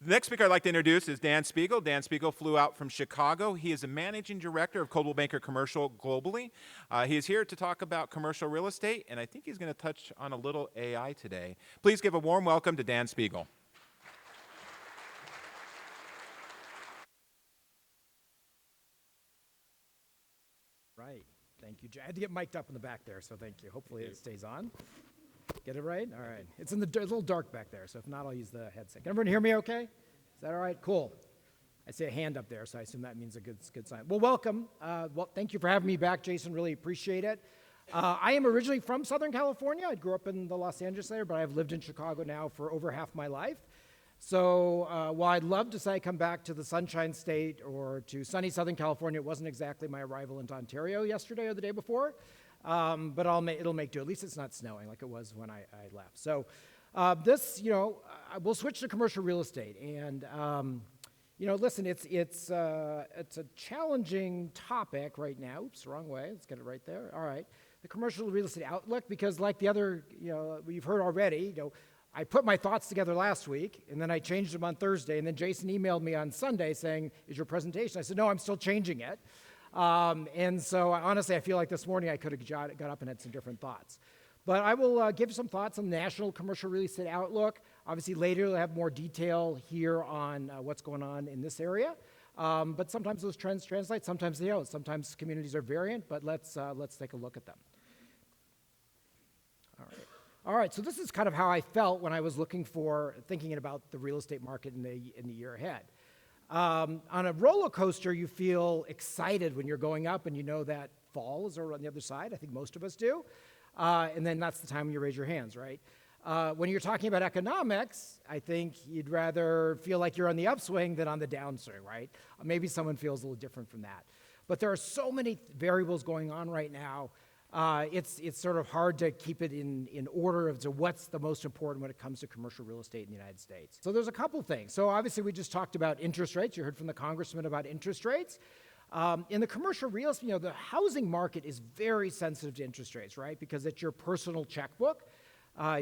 The next speaker I'd like to introduce is Dan Spiegel. Dan Spiegel flew out from Chicago. He is a managing director of Coldwell Banker Commercial globally. He is here to talk about commercial real estate, and I think he's going to touch on a little AI today. Please give a warm welcome to Dan Spiegel. Right. Thank you, Jay. I had to get mic'd up in the back there, so thank you. Hopefully it stays on. Get it right? All right. It's in the a little dark back there, so if not, I'll use the headset. Can everyone hear me okay? Is that all right? Cool. I see a hand up there, so I assume that means a good sign. Well, welcome. Thank you for having me back, Jason. Really appreciate it. I am originally from Southern California. I grew up in the Los Angeles area, but I've lived in Chicago now for over half my life. So while I'd love to say I come back to the Sunshine State or to sunny Southern California, it wasn't exactly my arrival into Ontario yesterday or the day before. But it'll make do. At least it's not snowing like it was when I left. So we'll switch to commercial real estate. And, listen, it's a challenging topic right now. Oops, wrong way. Let's get it right there. All right. The commercial real estate outlook, because like the other, you've heard already, I put my thoughts together last week, and then I changed them on Thursday, and then Jason emailed me on Sunday saying, is your presentation? I said, no, I'm still changing it. And so honestly, I feel like this morning I could have got up and had some different thoughts. But I will give some thoughts on the national commercial real estate outlook. Obviously later we'll have more detail here on what's going on in this area. But sometimes those trends translate, sometimes they don't. Sometimes communities are variant, but let's take a look at them. All right, so this is kind of how I felt when I was thinking about the real estate market in the year ahead. On a roller coaster, you feel excited when you're going up and you know that fall is on the other side. I think most of us do. And then that's the time when you raise your hands, right? When you're talking about economics, I think you'd rather feel like you're on the upswing than on the downswing, right? Maybe someone feels a little different from that. But there are so many variables going on right now. It's sort of hard to keep it in order of what's the most important when it comes to commercial real estate in the United States. So there's a couple things. So obviously we just talked about interest rates. You heard from the congressman about interest rates. In the commercial real estate, the housing market is very sensitive to interest rates, right? Because it's your personal checkbook.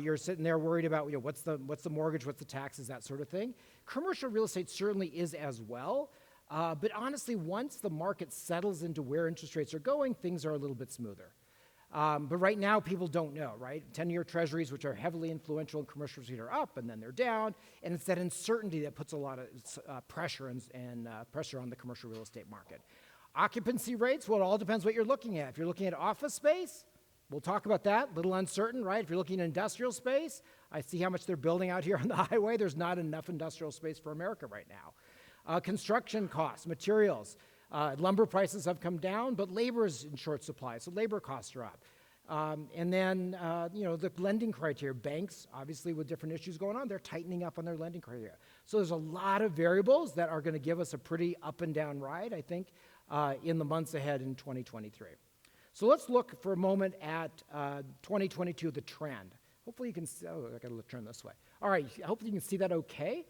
You're sitting there worried about what's the mortgage, what's the taxes, that sort of thing. Commercial real estate certainly is as well. But honestly, once the market settles into where interest rates are going, things are a little bit smoother. But right now, people don't know, right? 10-year treasuries, which are heavily influential in commercial real estate, are up, and then they're down. And it's that uncertainty that puts a lot of pressure and pressure on the commercial real estate market. Occupancy rates, well, it all depends what you're looking at. If you're looking at office space, we'll talk about that, a little uncertain, right? If you're looking at industrial space, I see how much they're building out here on the highway. There's not enough industrial space for America right now. Construction costs, materials. Lumber prices have come down, but labor is in short supply, so labor costs are up. And then, the lending criteria. Banks, obviously, with different issues going on, they're tightening up on their lending criteria. So there's a lot of variables that are going to give us a pretty up and down ride, I think, in the months ahead in 2023. So let's look for a moment at 2022, the trend. Hopefully you can see, I got to turn this way. All right, hopefully you can see that okay.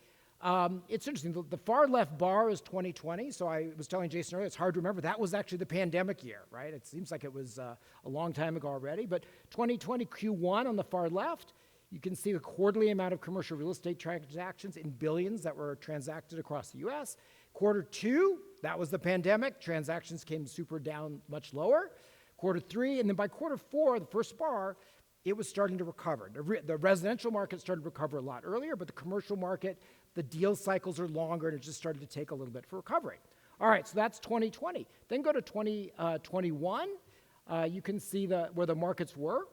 It's interesting, the far left bar is 2020, so I was telling Jason earlier, it's hard to remember, that was actually the pandemic year, right? It seems like it was a long time ago already, but 2020 Q1 on the far left, you can see the quarterly amount of commercial real estate transactions in billions that were transacted across the US. Quarter two, that was the pandemic, transactions came super down much lower. Quarter three, and then by quarter four, the first bar, it was starting to recover. The residential market started to recover a lot earlier, but the commercial market, the deal cycles are longer, and it just started to take a little bit for recovery. All right, so that's 2020. Then go to 2021. You can see where the markets were.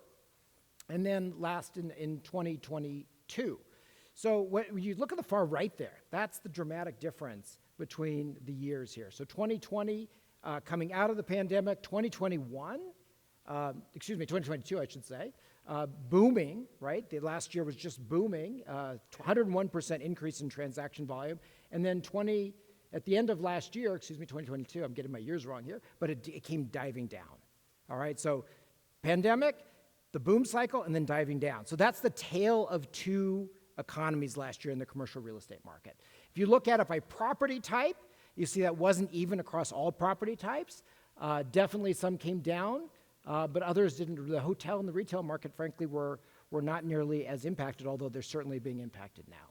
And then last in 2022. So when you look at the far right there, that's the dramatic difference between the years here. So 2020, coming out of the pandemic, 2022, I should say, booming, right? The last year was just booming, 101% increase in transaction volume. And then at the end of last year, 2022, I'm getting my years wrong here, but it came diving down, all right? So pandemic, the boom cycle, and then diving down. So that's the tale of two economies last year in the commercial real estate market. If you look at it by property type, you see that wasn't even across all property types. Definitely some came down, but others didn't. The hotel and the retail market, frankly, were not nearly as impacted, although they're certainly being impacted now.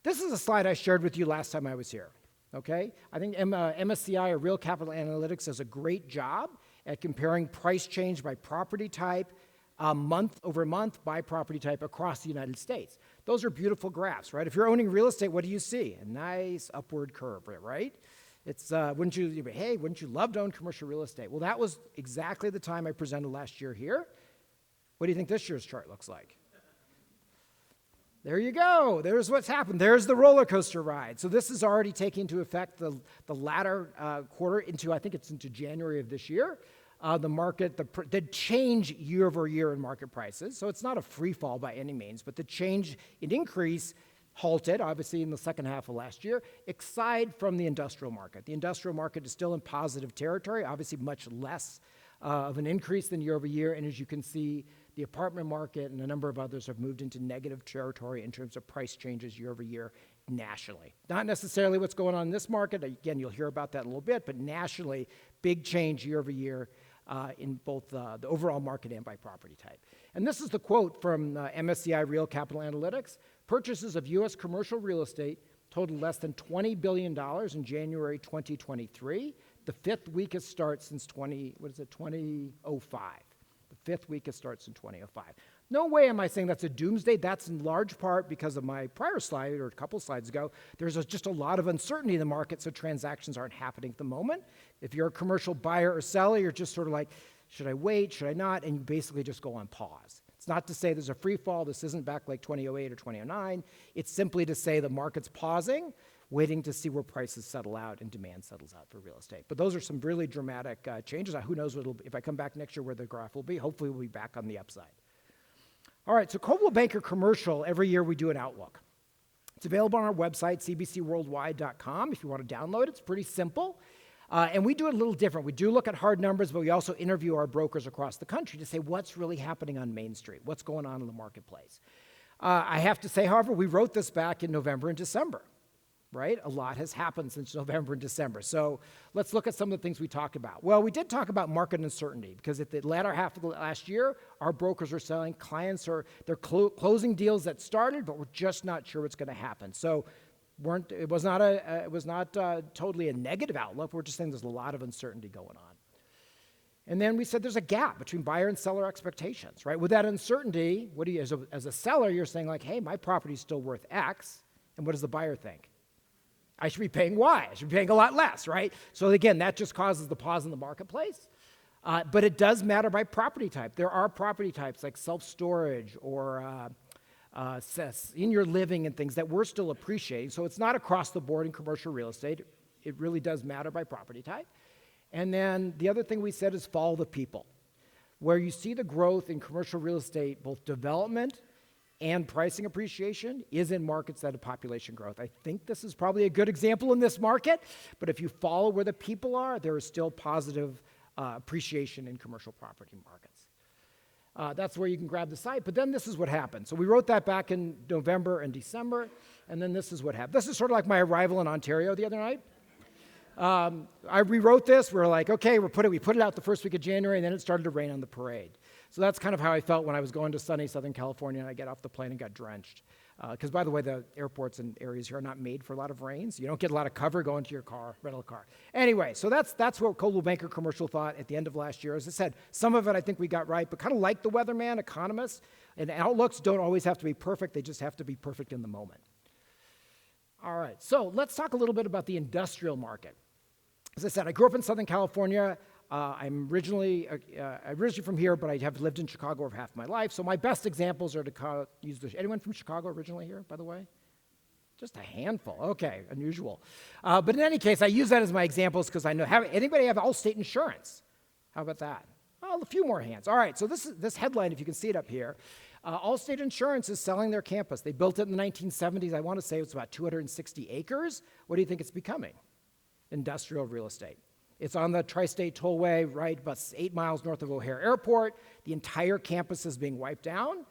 This is a slide I shared with you last time I was here, okay? I think MSCI, or Real Capital Analytics, does a great job at comparing price change by property type, month over month by property type across the United States. Those are beautiful graphs, right? If you're owning real estate, what do you see? A nice upward curve, right? It's, wouldn't you love to own commercial real estate? Well, that was exactly the time I presented last year here. What do you think this year's chart looks like? There you go. There's what's happened. There's the roller coaster ride. So this is already taking into effect the latter quarter into, I think it's into January of this year. The market, the change year over year in market prices. So it's not a free fall by any means, but the change in increase halted, obviously, in the second half of last year, aside from the industrial market. The industrial market is still in positive territory, obviously much less of an increase than year over year. And as you can see, the apartment market and a number of others have moved into negative territory in terms of price changes year over year nationally. Not necessarily what's going on in this market. Again, you'll hear about that in a little bit, but nationally, big change year over year in both the overall market and by property type. And this is the quote from MSCI Real Capital Analytics. Purchases of U.S. commercial real estate totaled less than $20 billion in January 2023, the fifth weakest start since 2005. The fifth weakest starts in 2005. No way am I saying that's a doomsday. That's in large part because of my prior slide, or a couple slides ago. There's just a lot of uncertainty in the market, so transactions aren't happening at the moment. If you're a commercial buyer or seller, you're just sort of like, should I wait, should I not? And you basically just go on pause. It's not to say there's a free fall. This isn't back like 2008 or 2009. It's simply to say the market's pausing, waiting to see where prices settle out and demand settles out for real estate. But those are some really dramatic changes. Who knows if I come back next year where the graph will be. Hopefully we'll be back on the upside. All right, so Coldwell Banker Commercial, every year we do an outlook. It's available on our website, cbcworldwide.com, if you want to download it. It's pretty simple. And we do it a little different. We do look at hard numbers, but we also interview our brokers across the country to say what's really happening on Main Street, what's going on in the marketplace. I have to say, however, we wrote this back in November and December, right? A lot has happened since November and December. So let's look at some of the things we talked about. Well, we did talk about market uncertainty because at the latter half of the last year, our brokers are selling, they're closing deals that started, but we're just not sure what's going to happen. So it was not totally a negative outlook. We're just saying there's a lot of uncertainty going on. And then we said there's a gap between buyer and seller expectations, right? With that uncertainty, what do you, as a seller, you're saying like, hey, my property's still worth X, and what does the buyer think? I should be paying Y. I should be paying a lot less, right? So again, that just causes the pause in the marketplace. But it does matter by property type. There are property types like self-storage or senior living and things that we're still appreciating. So it's not across the board in commercial real estate. It really does matter by property type. And then the other thing we said is follow the people. Where you see the growth in commercial real estate, both development and pricing appreciation, is in markets that have population growth. I think this is probably a good example in this market, but if you follow where the people are, there is still positive appreciation in commercial property markets. That's where you can grab the site, but then this is what happened. So we wrote that back in November and December, and then this is what happened. This is sort of like my arrival in Ontario the other night. I rewrote this. We're like, okay, we put it out the first week of January, and then it started to rain on the parade. So that's kind of how I felt when I was going to sunny Southern California, and I get off the plane and got drenched. Because, by the way, the airports and areas here are not made for a lot of rain, so you don't get a lot of cover going to your car, rental car. Anyway, so that's what Coldwell Banker Commercial thought at the end of last year. As I said, some of it I think we got right, but kind of like the weatherman, economists, and outlooks don't always have to be perfect. They just have to be perfect in the moment. All right, so let's talk a little bit about the industrial market. As I said, I grew up in Southern California. I'm originally from here, but I have lived in Chicago over half my life. So my best examples are to use anyone from Chicago originally here, by the way? Just a handful. Okay, unusual. But in any case, I use that as my examples because I know. Anybody have Allstate insurance? How about that? Oh, a few more hands. All right, so this headline, if you can see it up here, Allstate Insurance is selling their campus. They built it in the 1970s. I want to say it was about 260 acres. What do you think it's becoming? Industrial real estate. It's on the Tri-State Tollway, right, about 8 miles north of O'Hare Airport. The entire campus is being wiped down.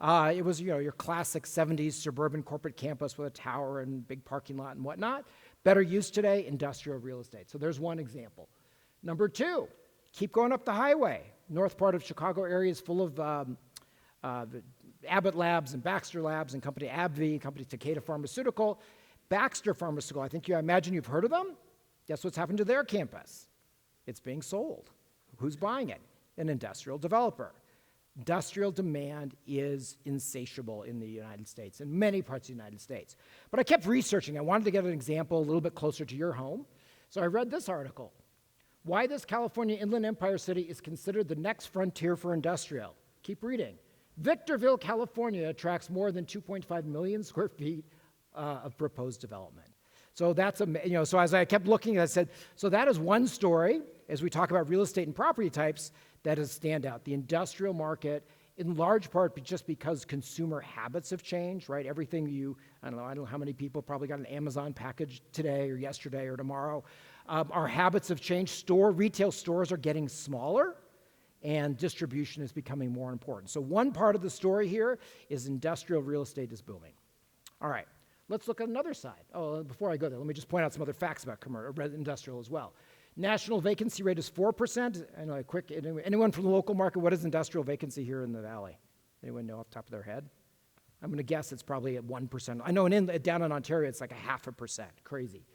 It was, your classic 70s suburban corporate campus with a tower and big parking lot and whatnot. Better use today, industrial real estate. So there's one example. Number two, keep going up the highway. North part of Chicago area is full of Abbott Labs and Baxter Labs and company AbbVie and company Takeda Pharmaceutical. Baxter Pharmaceutical, I imagine you've heard of them. Guess what's happened to their campus? It's being sold. Who's buying it? An industrial developer. Industrial demand is insatiable in the United States, in many parts of the United States. But I kept researching. I wanted to get an example a little bit closer to your home. So I read this article. Why this California Inland Empire city is considered the next frontier for industrial. Keep reading. Victorville, California attracts more than 2.5 million square feet of proposed development. So that's, so as I kept looking, I said, so that is one story, as we talk about real estate and property types, that is standout. The industrial market, in large part just because consumer habits have changed, right? Everything I don't know how many people probably got an Amazon package today or yesterday or tomorrow. Our habits have changed. Retail stores are getting smaller, and distribution is becoming more important. So one part of the story here is industrial real estate is booming. All right, let's look at another side. Oh, before I go there, let me just point out some other facts about industrial as well. National vacancy rate is 4%. I know, anyone from the local market, what is industrial vacancy here in the Valley? Anyone know off the top of their head? I'm going to guess it's probably at 1%. I know down in Ontario, it's like 0.5%. Crazy.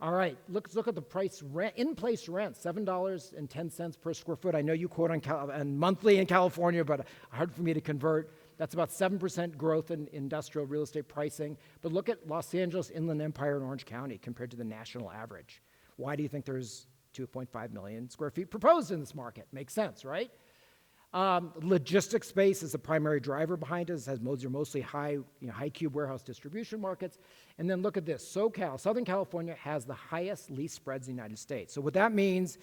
All right, let's look at the price rent, in-place rent, $7.10 per square foot. I know you quote on monthly in California, but hard for me to convert. That's about 7% growth in industrial real estate pricing. But look at Los Angeles, Inland Empire, and Orange County compared to the national average. Why do you think there's 2.5 million square feet proposed in this market? Makes sense, right? Logistics space is the primary driver behind it. These are mostly high cube warehouse distribution markets. And then look at this. SoCal, Southern California, has the highest lease spreads in the United States. So what that means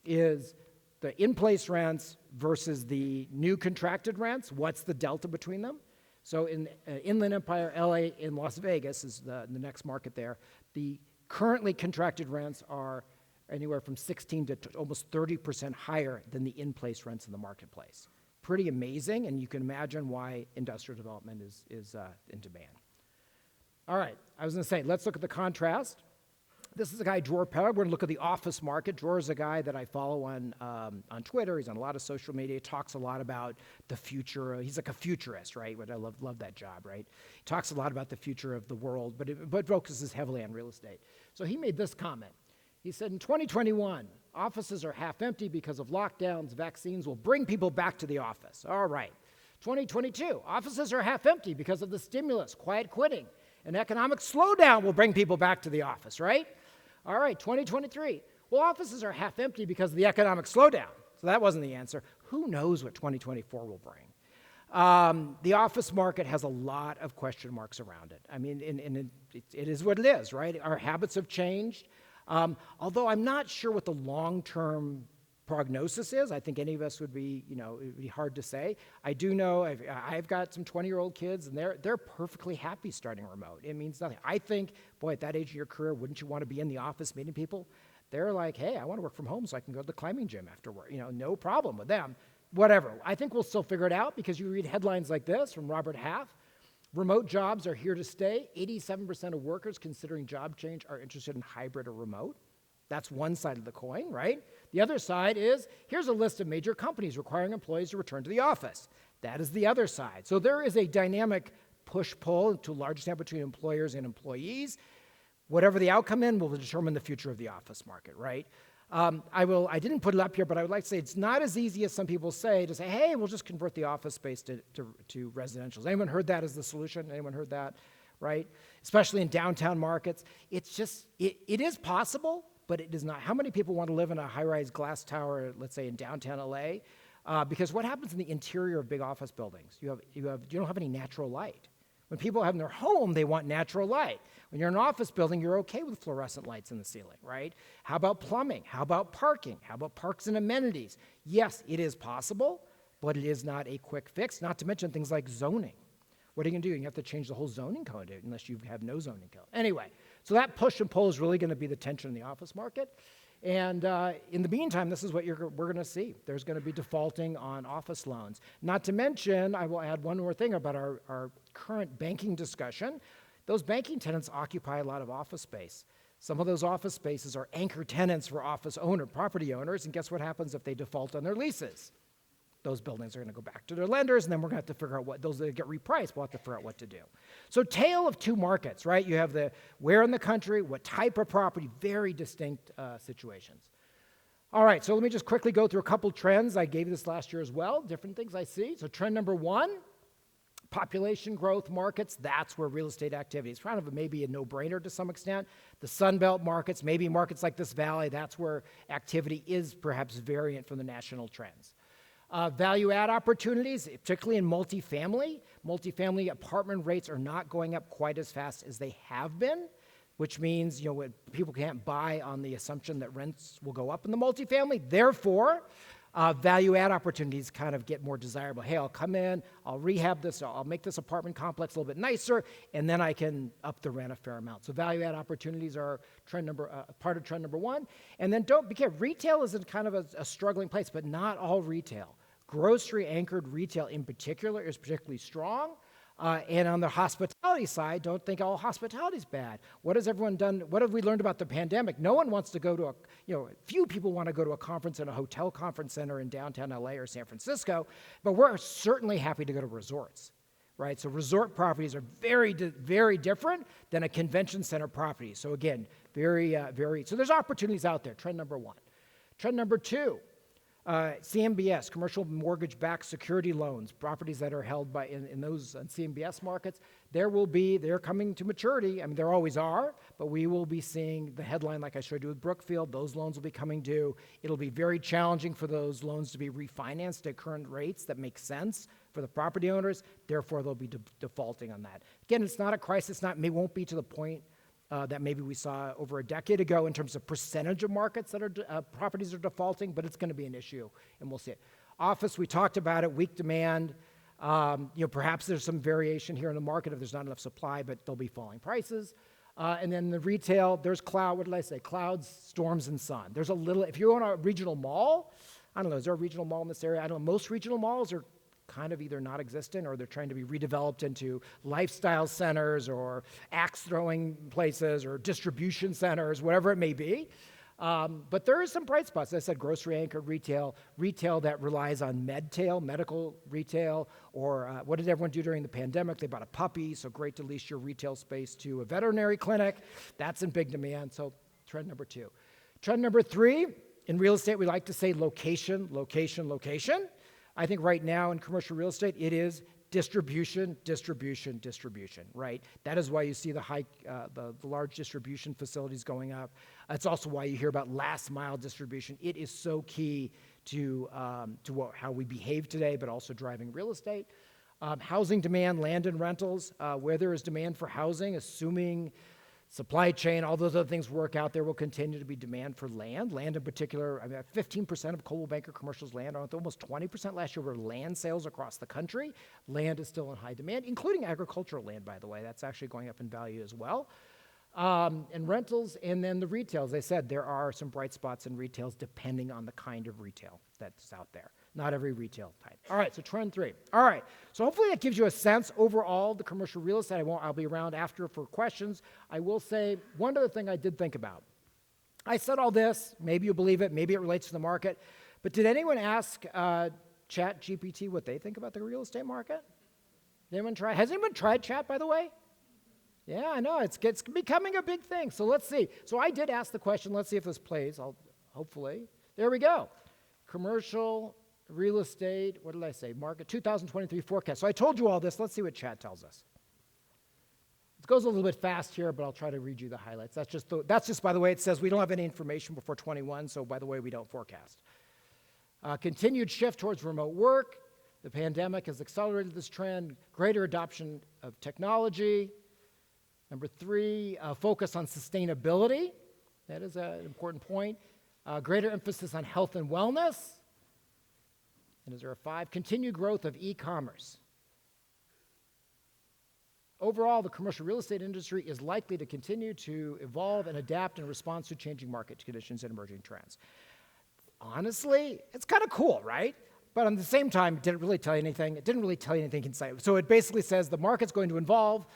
is the in-place rents versus the new contracted rents. What's the delta between them? So in Inland Empire, LA, and Las Vegas is the next market there. The currently contracted rents are anywhere from 16 to almost 30% higher than the in-place rents in the marketplace. Pretty amazing, and you can imagine why industrial development is in demand. All right, I was going to say, let's look at the contrast. This is a guy, Dror Peller. We're going to look at the office market. Dror is a guy that I follow on Twitter. He's on a lot of social media. He talks a lot about the future. He's like a futurist, right? But I love that job, right? He talks a lot about the future of the world, but focuses heavily on real estate. So he made this comment. He said, in 2021, offices are half empty because of lockdowns. Vaccines will bring people back to the office. All right. 2022, offices are half empty because of the stimulus, quiet quitting. An economic slowdown will bring people back to the office, right? All right, 2023. Well, offices are half empty because of the economic slowdown. So that wasn't the answer. Who knows what 2024 will bring? The office market has a lot of question marks around it. I mean, it is what it is, right? Our habits have changed. Although I'm not sure what the long-term prognosis is. I think any of us would be, it would be hard to say. I do know I've got some 20-year-old kids, and they're perfectly happy starting remote. It means nothing. I think, boy, at that age of your career, wouldn't you want to be in the office meeting people? They're like, hey, I want to work from home so I can go to the climbing gym after work. No problem with them. Whatever. I think we'll still figure it out because you read headlines like this from Robert Half. Remote jobs are here to stay. 87% of workers considering job change are interested in hybrid or remote. That's one side of the coin, right? The other side is, here's a list of major companies requiring employees to return to the office. That is the other side. So there is a dynamic push-pull to a large extent between employers and employees. Whatever the outcome will determine the future of the office market, right? I didn't put it up here, but I would like to say it's not as easy as some people say to say, hey, we'll just convert the office space to residential. Has anyone heard that as the solution? Anyone heard that, right? Especially in downtown markets. It's just, it is possible, but it is not. How many people want to live in a high-rise glass tower, let's say in downtown LA? Because what happens in the interior of big office buildings? You don't have any natural light. When people have in their home, they want natural light. When you're in an office building, you're okay with fluorescent lights in the ceiling, right? How about plumbing? How about parking? How about parks and amenities? Yes, it is possible, but it is not a quick fix, not to mention things like zoning. What are you going to do? You have to change the whole zoning code unless you have no zoning code. Anyway, so that push and pull is really going to be the tension in the office market. And in the meantime, this is what we're going to see. There's going to be defaulting on office loans. Not to mention, I will add one more thing about our current banking discussion. Those banking tenants occupy a lot of office space. Some of those office spaces are anchor tenants for property owners, and guess what happens if they default on their leases? those buildings are going to go back to their lenders, and then we're going to have to figure out what, those that get repriced, we'll have to figure out what to do. So tale of two markets, right? You have the where in the country, what type of property, very distinct situations. All right, so let me just quickly go through a couple trends. I gave this last year as well, different things I see. So trend number one, population growth markets, that's where real estate activity is kind of maybe a no-brainer to some extent. The Sun Belt markets, maybe markets like this valley, that's where activity is perhaps variant from the national trends. Value add opportunities, particularly in multifamily. Multifamily apartment rates are not going up quite as fast as they have been, which means people can't buy on the assumption that rents will go up in the multifamily. Therefore, value add opportunities kind of get more desirable. Hey, I'll come in, I'll rehab this, I'll make this apartment complex a little bit nicer, and then I can up the rent a fair amount. So value add opportunities are part of trend number one. And then don't be careful. Retail is kind of a struggling place, but not all retail. Grocery anchored retail in particular is particularly strong. And on the hospitality side, don't think all hospitality is bad. What has everyone done? What have we learned about the pandemic? No one wants to go to few people want to go to a conference in a hotel conference center in downtown LA or San Francisco, but we're certainly happy to go to resorts, right? So resort properties are very, very different than a convention center property. So again, so there's opportunities out there, trend number one. Trend number two, CMBS, commercial mortgage-backed security loans, properties that are held in those CMBS markets, they're coming to maturity. I mean, there always are, but we will be seeing the headline like I showed you with Brookfield. Those loans will be coming due. It'll be very challenging for those loans to be refinanced at current rates that make sense for the property owners. Therefore, they'll be defaulting on that. Again, it's not a crisis. It won't be to the point that maybe we saw over a decade ago in terms of percentage of markets that are properties are defaulting, but it's going to be an issue, and we'll see it. Office, we talked about it, weak demand. Perhaps there's some variation here in the market if there's not enough supply, but there'll be falling prices. And then the retail, there's cloud, what did I say? Clouds, storms, and sun. There's a little, if you own a regional mall, I don't know, is there a regional mall in this area? I don't know, most regional malls are kind of either not existent or they're trying to be redeveloped into lifestyle centers or axe-throwing places or distribution centers, whatever it may be. But there is some bright spots. As I said, grocery-anchored retail that relies on medtail, medical retail, or what did everyone do during the pandemic? They bought a puppy, so great to lease your retail space to a veterinary clinic. That's in big demand, so trend number two. Trend number three, in real estate, we like to say location, location, location. I think right now in commercial real estate, it is distribution, distribution, distribution, right? That is why you see the large distribution facilities going up. That's also why you hear about last mile distribution. It is so key to how we behave today, but also driving real estate. Housing demand, land and rentals, where there is demand for housing, assuming supply chain, all those other things work out, there will continue to be demand for land. Land in particular, 15% of Coldwell Banker Commercial's land, almost 20% last year were land sales across the country. Land is still in high demand, including agricultural land, by the way. That's actually going up in value as well. And rentals, and then the retail. As I said, there are some bright spots in retails depending on the kind of retail that's out there. Not every retail type. All right, so trend three. All right, so hopefully that gives you a sense overall the commercial real estate. I'll be around after for questions. I will say one other thing I did think about. I said all this, maybe you believe it, maybe it relates to the market, but did anyone ask ChatGPT what they think about the real estate market? Has anyone tried Chat, by the way? Yeah, I know, it's becoming a big thing, so let's see. So I did ask the question, let's see if this plays, hopefully. There we go. Commercial real estate, what did I say? Market 2023 forecast. So I told you all this. Let's see what Chat tells us. It goes a little bit fast here, but I'll try to read you the highlights. That's just by the way, it says we don't have any information before 21, so by the way, we don't forecast. Continued shift towards remote work. The pandemic has accelerated this trend. Greater adoption of technology. Number three, focus on sustainability. That is an important point. Greater emphasis on health and wellness. And is there a five? Continued growth of e-commerce. Overall, the commercial real estate industry is likely to continue to evolve and adapt in response to changing market conditions and emerging trends. Honestly, it's kind of cool, right? But at the same time, it didn't really tell you anything. It didn't really tell you anything inside. So it basically says the market's going to evolve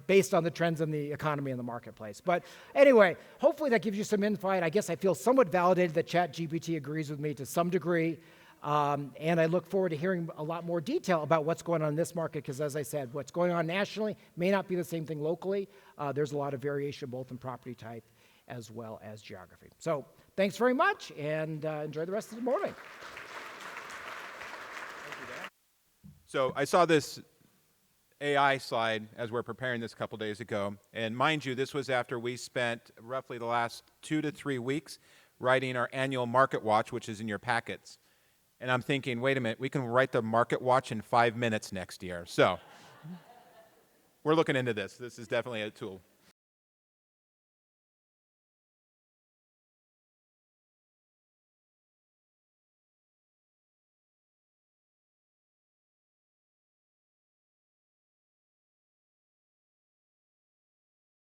based on the trends in the economy and the marketplace. But anyway, hopefully that gives you some insight. I guess I feel somewhat validated that ChatGPT agrees with me to some degree. And I look forward to hearing a lot more detail about what's going on in this market, because as I said, what's going on nationally may not be the same thing locally. There's a lot of variation both in property type as well as geography. So thanks very much, and enjoy the rest of the morning. So I saw this AI slide as we're preparing this a couple days ago, and mind you, this was after we spent roughly the last 2 to 3 weeks writing our annual Market Watch, which is in your packets. And I'm thinking, wait a minute, we can write the Market Watch in 5 minutes next year. So we're looking into this. This is definitely a tool.